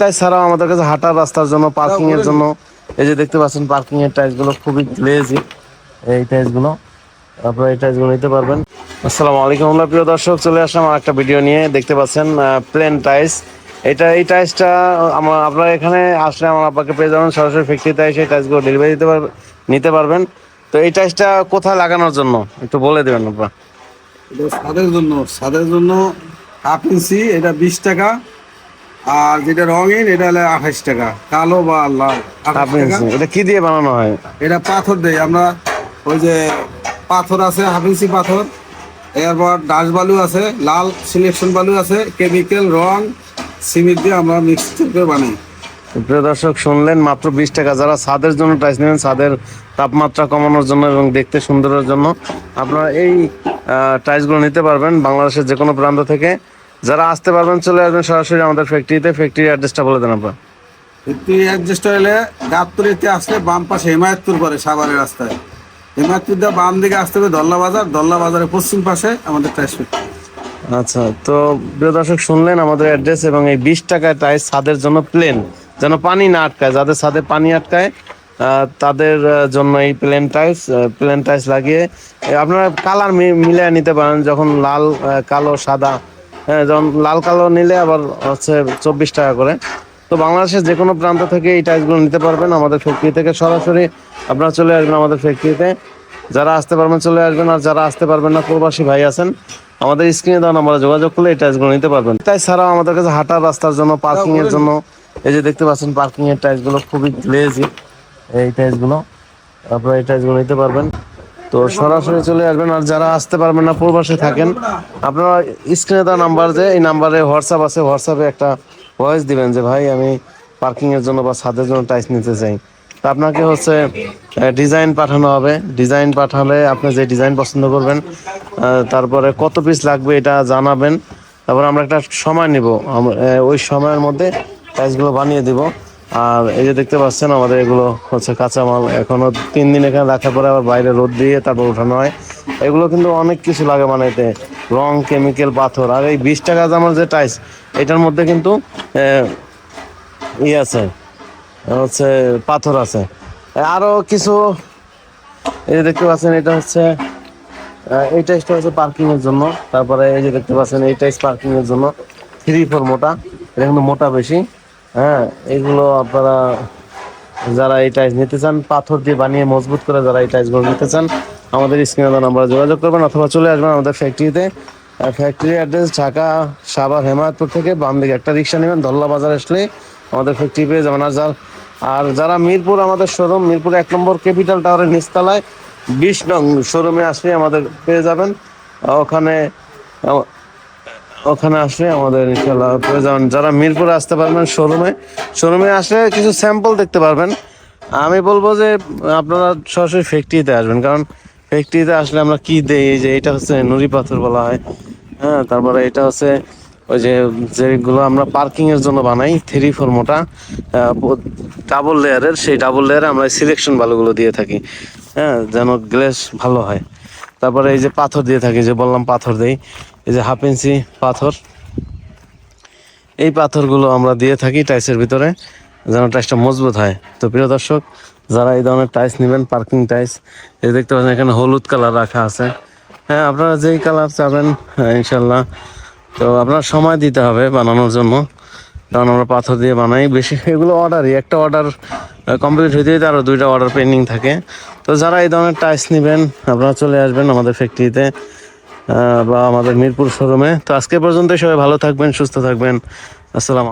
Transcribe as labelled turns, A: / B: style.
A: টাইস ছাড়াও আমাদের কাছে হাঁটার রাস্তার জন্য, পার্কিং এর জন্য, এই যে দেখতে পাচ্ছেন পার্কিং এর টাইস গুলো খুবই গ্লেজি। এই টাইস গুলো আপনারা এই টাইস গুলো নিতে পারবেন। আসসালামু আলাইকুম প্রিয় দর্শক, চলে আসলাম আর একটা ভিডিও নিয়ে। দেখতে পাচ্ছেন প্লেন টাইস। এই টাইসটা আপনারা এখানে আসলে আমার আব্বাকে পেয়ে যাবেন, সরাসরি ফ্যাক্টরিতে এসে টাইসগুলো ডেলিভারি নিতে পারবেন। তো এই টাইসটা কোথায় লাগানোর জন্য একটু বলে দেবেন আপনারা।
B: এটা ছাদের জন্য 1/2 ইঞ্চি, এটা 20 টাকা। আর যেটা রঙিন এটা হলো 28 টাকা, কালো বা লাল 28 টাকা।
A: এটা কি দিয়ে বানানো হয়?
B: এটা পাথর দেয় আমরা, ওই যে পাথর আছে 1/2 ইঞ্চি পাথর, এরপর ডাস বালু আছে, লাল সিলেকশন বালু আছে, কেমিক্যাল রং সিমেন্ট দিয়ে আমরা মিক্স করে বানাই।
A: প্রিয় দর্শক শুনলেন, মাত্র 20 টাকা। যারা ছাদের জন্য টাইলস নেবেন, ছাদের তাপমাত্রা কমানোর জন্য এবং দেখতে সুন্দরের জন্য, আপনারা এই টাইলসগুলো নিতে পারবেন বাংলাদেশের যে কোনো প্রান্ত থেকে। যারা আসতে পারবেন চলে আসবেন সরাসরি আমাদের ফ্যাক্টরিতে। ফ্যাক্টরির অ্যাড্রেসটা বলে দেন আপনার।
B: ফ্যাক্টরি অ্যাড্রেসটা হলে গাবতলিতে আসলে বাম পাশে হেমায়তপুর পরে সাভারের রাস্তায়, হেমায়তপুর দিয়ে বাম দিকে আসতে হবে দল্লা বাজারের পশ্চিম পাশে আমাদের টাইলস ফ্যাক্টরি।
A: আচ্ছা, তো প্রিয় দর্শক শুনলেন আমাদের অ্যাড্রেস এবং এই 20 টাকায় টাইলস ছাদের জন্য প্লেন, যেন পানি না আটকায়। যাদের ছাদে পানি আটকায় তাদের জন্য এই প্লেন টাইলস লাগিয়ে আপনারা কালার মিলিয়ে নিতে পারেন। যখন লাল, কালো, সাদা, হ্যাঁ, যখন লাল কালো নিলে আবার হচ্ছে 24 টাকা করে। তো বাংলাদেশের যে কোনো প্রান্ত থেকে এই টাইলসগুলো নিতে পারবেন আমাদের ফ্যাক্টরি থেকে। সরাসরি আপনারা চলে আসবেন আমাদের ফ্যাক্টরিতে। যারা আসতে পারবেন চলে আসবেন, আর যারা আসতে পারবেন না, প্রবাসী ভাই আছেন, আমাদের স্ক্রিনে দেওয়া নাম্বারে যোগাযোগ করলে এই টাইলসগুলো নিতে পারবেন। টাইলস ছাড়াও আমাদের কাছে হাঁটার রাস্তার জন্য, পার্কিং এর জন্য, এই যে দেখতে পাচ্ছেন পার্কিং এর টাইলসগুলো খুবই গ্লেজি। এই টাইলসগুলো আপনারা এই টাইলসগুলো নিতে পারবেন। তো সরাসরি চলে আসবেন। আর যারা আসতে পারবেন না, প্রবাসে থাকেন, আপনারা স্ক্রিনে দেওয়া নাম্বার, যে এই নাম্বারে হোয়াটসঅ্যাপ আছে, হোয়াটসঅ্যাপে একটা ভয়েস দিবেন যে ভাই আমি পার্কিং এর জন্য বা ছাদের জন্য টাইলস নিতে চাই। তা আপনাকে হচ্ছে ডিজাইন পাঠানো হবে। ডিজাইন পাঠালে আপনি যে ডিজাইন পছন্দ করবেন, তারপরে কত পিস লাগবে এটা জানাবেন। তারপর আমরা একটা সময় নিব, ওই সময়ের মধ্যে টাইলসগুলো বানিয়ে দিব। আর এই যে দেখতে পাচ্ছেন আমাদের এগুলো হচ্ছে কাঁচামাল, এখনো 3 দিন এখানে রাখার পরে আবার বাইরে রোদ দিয়ে তারপর উঠানো হয়। এগুলো কিন্তু অনেক কিছু লাগে বানাইতে, রং, কেমিক্যাল, পাথর। আর এই 20 টাকা দামের যে টাইলস, এটার মধ্যে কিন্তু আছে, হচ্ছে পাথর আছে, আরো কিছু। এই যে দেখতে পাচ্ছেন এটা হচ্ছে এই টাইসটা হচ্ছে পার্কিং এর জন্য। তারপরে এই যে দেখতে পাচ্ছেন এই টাইস পার্কিং এর জন্য 3-4 মোটা, এটা কিন্তু মোটা বেশি। হ্যাঁ, এইগুলো আপনারা যারা এই টাইস নিতে চান, পাথর দিয়ে বানিয়ে মজবুত করে যারা এই টাইসগুলো নিতে চান, আমাদের স্ক্রিনে দেওয়া নাম্বারে যোগাযোগ করবেন অথবা চলে আসবেন আমাদের ফ্যাক্টরিতে। ফ্যাক্টরি অ্যাড্রেস ঢাকা সাভার হেমায়তপুর থেকে বাম দিকে একটা রিক্সা নেবেন, ধল্লা বাজার আসলে আমাদের ফ্যাক্টরি পেয়ে যাবেন। আর যারা মিরপুর, আমাদের শোরুম মিরপুর 1 নম্বর ক্যাপিটাল টাওয়ারের নিচতলায় 20 নং শোরুমে আসলে আমাদের পেয়ে যাবেন। ওখানে ওখানে আসলে আমাদের ইনশাল্লাহ পেয়ে যাবেন। যারা মিরপুরে আসতে পারবেন, শোরুমে আসলে কিছু স্যাম্পল দেখতে পারবেন। আমি বলবো যে আপনারা সরাসরি ফ্যাক্টরিতে আসবেন, কারণ ফ্যাক্টরিতে আসলে আমরা কি দেই, এই যে এটা হচ্ছে নুড়ি পাথর বলা হয়। হ্যাঁ, তারপরে এটা হচ্ছে ওই যেগুলো আমরা পার্কিং এর জন্য বানাই, 3-4 মোটা ডাবল লেয়ারের, সেই ডাবল লেয়ারে আমরা সিলেকশন বালুগুলো দিয়ে থাকি, হ্যাঁ, যেন গ্লেস ভালো হয়। তারপরে এই যে পাথর দিয়ে থাকি, যে বললাম পাথর দেই, এই যে 1/2 ইঞ্চি পাথর, এই পাথরগুলো আমরা দিয়ে থাকি টাইসের ভিতরে, যেন টাইসটা মজবুত হয়। তো প্রিয় দর্শক, যারা এই ধরনের টাইস নেবেন, পার্কিং টাইস, এই দেখতে পাচ্ছেন এখানে হলুদ কালার রাখা আছে। হ্যাঁ, আপনারা যেই কালার চাবেন ইনশাল্লাহ। তো আপনার সময় দিতে হবে বানানোর জন্য, কারণ আমরা পাথর দিয়ে বানাই বেশি। এগুলো অর্ডারই, একটা অর্ডার কমপ্লিট হইতে হইতে আরও 2টা অর্ডার পেন্ডিং থাকে। তো যারা এই ধরনের টাইস নেবেন, আপনারা চলে আসবেন আমাদের ফ্যাক্টরিতে বা আমাদের মিরপুর শোরুমে। তো আজকে পর্যন্ত সবাই ভালো থাকবেন, সুস্থ থাকবেন। আসসালাম।